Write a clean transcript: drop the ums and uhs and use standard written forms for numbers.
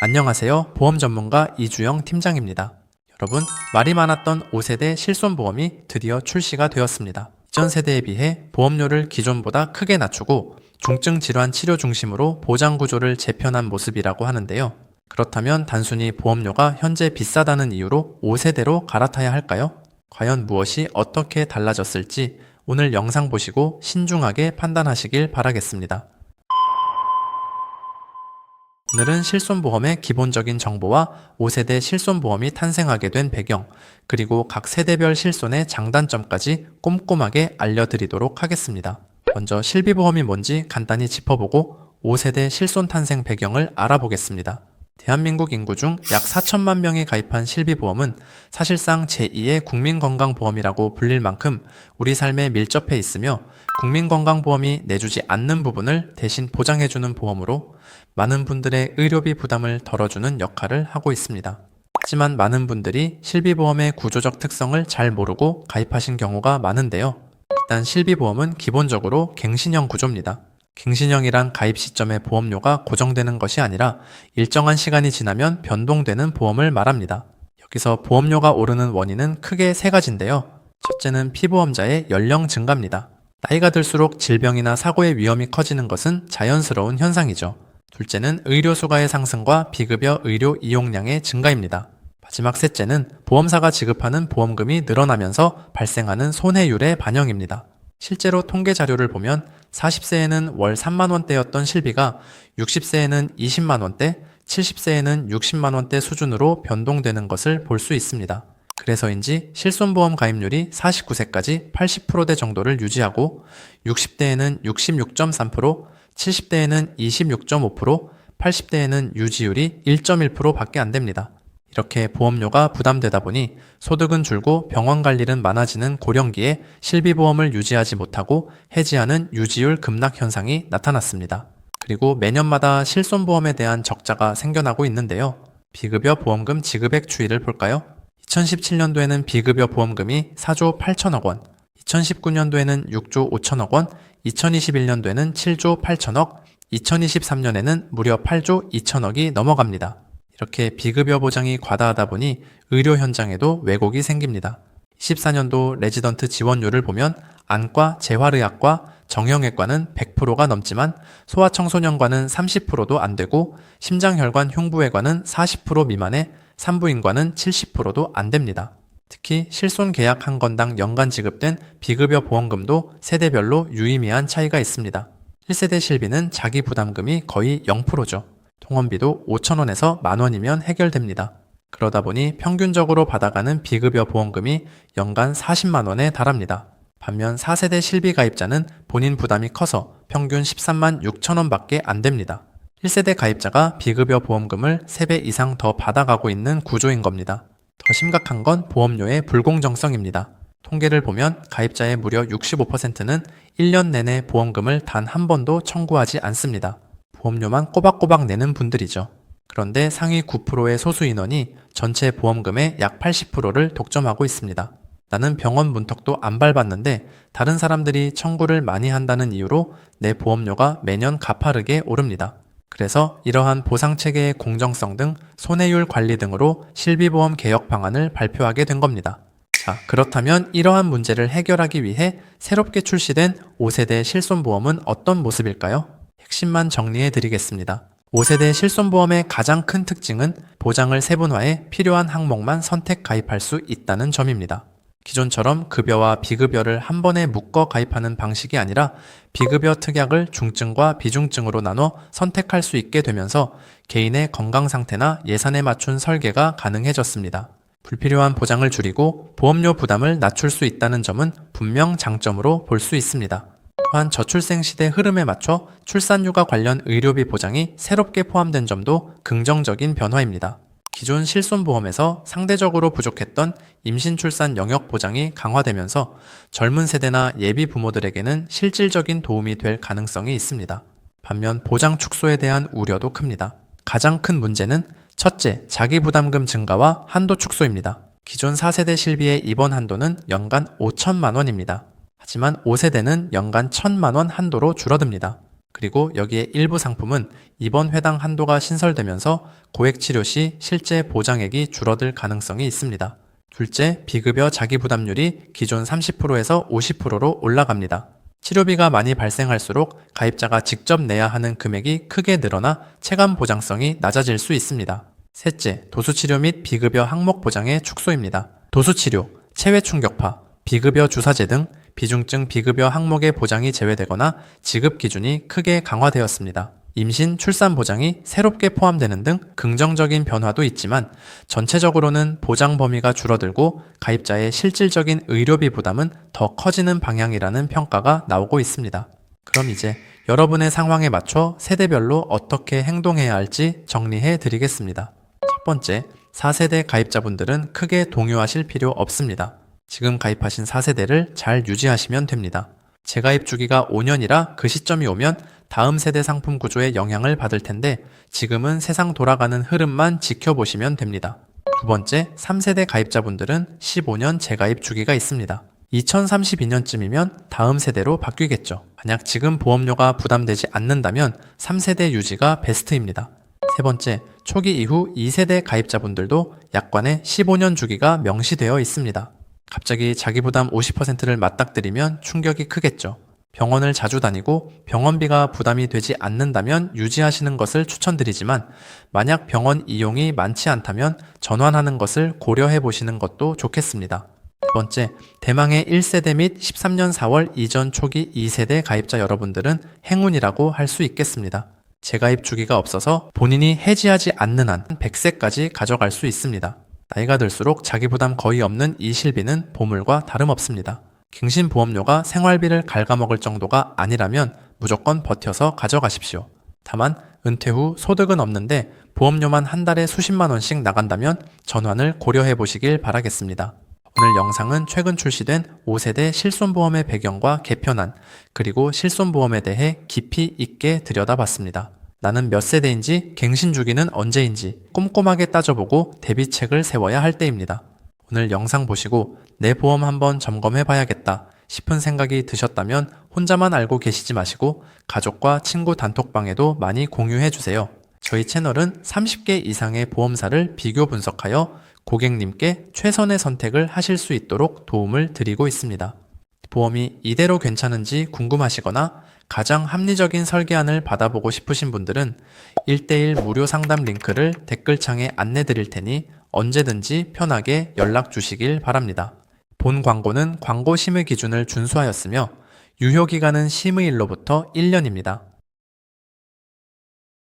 안녕하세요. 보험 전문가 이주영 팀장입니다. 여러분, 말이 많았던 5세대 실손보험이 드디어 출시가 되었습니다. 이전 세대에 비해 보험료를 기존보다 크게 낮추고 중증 질환 치료 중심으로 보장 구조를 재편한 모습이라고 하는데요. 그렇다면 단순히 보험료가 현재 비싸다는 이유로 5세대로 갈아타야 할까요? 과연 무엇이 어떻게 달라졌을지 오늘 영상 보시고 신중하게 판단하시길 바라겠습니다. 오늘은 실손보험의 기본적인 정보와 5세대 실손보험이 탄생하게 된 배경, 그리고 각 세대별 실손의 장단점까지 꼼꼼하게 알려드리도록 하겠습니다. 먼저 실비보험이 뭔지 간단히 짚어보고 5세대 실손 탄생 배경을 알아보겠습니다. 대한민국 인구 중 약 4천만 명이 가입한 실비보험은 사실상 제2의 국민건강보험이라고 불릴 만큼 우리 삶에 밀접해 있으며 국민건강보험이 내주지 않는 부분을 대신 보장해주는 보험으로 많은 분들의 의료비 부담을 덜어주는 역할을 하고 있습니다. 하지만 많은 분들이 실비보험의 구조적 특성을 잘 모르고 가입하신 경우가 많은데요. 일단 실비보험은 기본적으로 갱신형 구조입니다. 갱신형이란 가입 시점에 보험료가 고정되는 것이 아니라 일정한 시간이 지나면 변동되는 보험을 말합니다. 여기서 보험료가 오르는 원인은 크게 세 가지인데요. 첫째는 피보험자의 연령 증가입니다. 나이가 들수록 질병이나 사고의 위험이 커지는 것은 자연스러운 현상이죠. 둘째는 의료 수가의 상승과 비급여 의료 이용량의 증가입니다. 마지막 셋째는 보험사가 지급하는 보험금이 늘어나면서 발생하는 손해율의 반영입니다. 실제로 통계 자료를 보면 40세에는 월 3만원대였던 실비가 60세에는 20만원대, 70세에는 60만원대 수준으로 변동되는 것을 볼 수 있습니다. 그래서인지 실손보험 가입률이 49세까지 80%대 정도를 유지하고 60대에는 66.3%, 70대에는 26.5%, 80대에는 유지율이 1.1%밖에 안 됩니다. 이렇게 보험료가 부담되다 보니 소득은 줄고 병원 갈 일은 많아지는 고령기에 실비보험을 유지하지 못하고 해지하는 유지율 급락 현상이 나타났습니다. 그리고 매년마다 실손보험에 대한 적자가 생겨나고 있는데요. 비급여 보험금 지급액 추이를 볼까요? 2017년도에는 비급여 보험금이 4조 8천억 원, 2019년도에는 6조 5천억 원, 2021년도에는 7조 8천억, 2023년에는 무려 8조 2천억이 넘어갑니다. 이렇게 비급여 보장이 과다하다 보니 의료 현장에도 왜곡이 생깁니다. 24년도 레지던트 지원율을 보면 안과, 재활의학과, 정형외과는 100%가 넘지만 소아청소년과는 30%도 안 되고 심장혈관 흉부외과는 40% 미만에 산부인과는 70%도 안 됩니다. 특히 실손 계약 한 건당 연간 지급된 비급여 보험금도 세대별로 유의미한 차이가 있습니다. 1세대 실비는 자기 부담금이 거의 0%죠. 통원비도 5,000원에서 만원이면 해결됩니다. 그러다 보니 평균적으로 받아가는 비급여 보험금이 연간 40만원에 달합니다. 반면 4세대 실비 가입자는 본인 부담이 커서 평균 13만 6천원 밖에 안 됩니다. 1세대 가입자가 비급여 보험금을 3배 이상 더 받아가고 있는 구조인 겁니다. 더 심각한 건 보험료의 불공정성입니다. 통계를 보면 가입자의 무려 65%는 1년 내내 보험금을 단 한 번도 청구하지 않습니다. 보험료만 꼬박꼬박 내는 분들이죠. 그런데 상위 9%의 소수 인원이 전체 보험금의 약 80%를 독점하고 있습니다. 나는 병원 문턱도 안 밟았는데 다른 사람들이 청구를 많이 한다는 이유로 내 보험료가 매년 가파르게 오릅니다. 그래서 이러한 보상체계의 공정성 등 손해율 관리 등으로 실비보험 개혁 방안을 발표하게 된 겁니다. 자, 그렇다면 이러한 문제를 해결하기 위해 새롭게 출시된 5세대 실손보험은 어떤 모습일까요? 핵심만 정리해 드리겠습니다. 5세대 실손보험의 가장 큰 특징은 보장을 세분화해 필요한 항목만 선택 가입할 수 있다는 점입니다. 기존처럼 급여와 비급여를 한 번에 묶어 가입하는 방식이 아니라 비급여 특약을 중증과 비중증으로 나눠 선택할 수 있게 되면서 개인의 건강 상태나 예산에 맞춘 설계가 가능해졌습니다. 불필요한 보장을 줄이고 보험료 부담을 낮출 수 있다는 점은 분명 장점으로 볼 수 있습니다. 또한 저출생 시대 흐름에 맞춰 출산휴가 관련 의료비 보장이 새롭게 포함된 점도 긍정적인 변화입니다. 기존 실손보험에서 상대적으로 부족했던 임신 출산 영역 보장이 강화되면서 젊은 세대나 예비 부모들에게는 실질적인 도움이 될 가능성이 있습니다. 반면 보장 축소에 대한 우려도 큽니다. 가장 큰 문제는 첫째, 자기 부담금 증가와 한도 축소입니다. 기존 4세대 실비의 입원 한도는 연간 5천만 원입니다. 하지만 5세대는 연간 1,000만 원 한도로 줄어듭니다. 그리고 여기에 일부 상품은 이번 회당 한도가 신설되면서 고액 치료 시 실제 보장액이 줄어들 가능성이 있습니다. 둘째, 비급여 자기부담률이 기존 30%에서 50%로 올라갑니다. 치료비가 많이 발생할수록 가입자가 직접 내야 하는 금액이 크게 늘어나 체감 보장성이 낮아질 수 있습니다. 셋째, 도수치료 및 비급여 항목 보장의 축소입니다. 도수치료, 체외 충격파, 비급여 주사제 등 비중증 비급여 항목의 보장이 제외되거나 지급 기준이 크게 강화되었습니다. 임신, 출산 보장이 새롭게 포함되는 등 긍정적인 변화도 있지만 전체적으로는 보장 범위가 줄어들고 가입자의 실질적인 의료비 부담은 더 커지는 방향이라는 평가가 나오고 있습니다. 그럼 이제 여러분의 상황에 맞춰 세대별로 어떻게 행동해야 할지 정리해 드리겠습니다. 첫 번째, 4세대 가입자분들은 크게 동요하실 필요 없습니다. 지금 가입하신 4세대를 잘 유지하시면 됩니다. 재가입 주기가 5년이라 그 시점이 오면 다음 세대 상품 구조에 영향을 받을 텐데 지금은 세상 돌아가는 흐름만 지켜보시면 됩니다. 두 번째, 3세대 가입자분들은 15년 재가입 주기가 있습니다. 2032년쯤이면 다음 세대로 바뀌겠죠. 만약 지금 보험료가 부담되지 않는다면 3세대 유지가 베스트입니다. 세 번째, 초기 이후 2세대 가입자분들도 약관에 15년 주기가 명시되어 있습니다. 갑자기 자기 부담 50%를 맞닥뜨리면 충격이 크겠죠. 병원을 자주 다니고 병원비가 부담이 되지 않는다면 유지하시는 것을 추천드리지만 만약 병원 이용이 많지 않다면 전환하는 것을 고려해 보시는 것도 좋겠습니다. 두 번째, 대망의 1세대 및 13년 4월 이전 초기 2세대 가입자 여러분들은 행운이라고 할 수 있겠습니다. 재가입 주기가 없어서 본인이 해지하지 않는 한 100세까지 가져갈 수 있습니다. 나이가 들수록 자기 부담 거의 없는 이 실비는 보물과 다름없습니다. 갱신보험료가 생활비를 갉아먹을 정도가 아니라면 무조건 버텨서 가져가십시오. 다만 은퇴 후 소득은 없는데 보험료만 한 달에 수십만 원씩 나간다면 전환을 고려해 보시길 바라겠습니다. 오늘 영상은 최근 출시된 5세대 실손보험의 배경과 개편안, 그리고 실손보험에 대해 깊이 있게 들여다봤습니다. 나는 몇 세대인지, 갱신 주기는 언제인지 꼼꼼하게 따져보고 대비책을 세워야 할 때입니다. 오늘 영상 보시고 내 보험 한번 점검해 봐야겠다 싶은 생각이 드셨다면 혼자만 알고 계시지 마시고 가족과 친구 단톡방에도 많이 공유해 주세요. 저희 채널은 30개 이상의 보험사를 비교 분석하여 고객님께 최선의 선택을 하실 수 있도록 도움을 드리고 있습니다. 보험이 이대로 괜찮은지 궁금하시거나 가장 합리적인 설계안을 받아보고 싶으신 분들은 1:1 무료 상담 링크를 댓글창에 안내 드릴 테니 언제든지 편하게 연락 주시길 바랍니다. 본 광고는 광고 심의 기준을 준수하였으며 유효기간은 심의일로부터 1년입니다.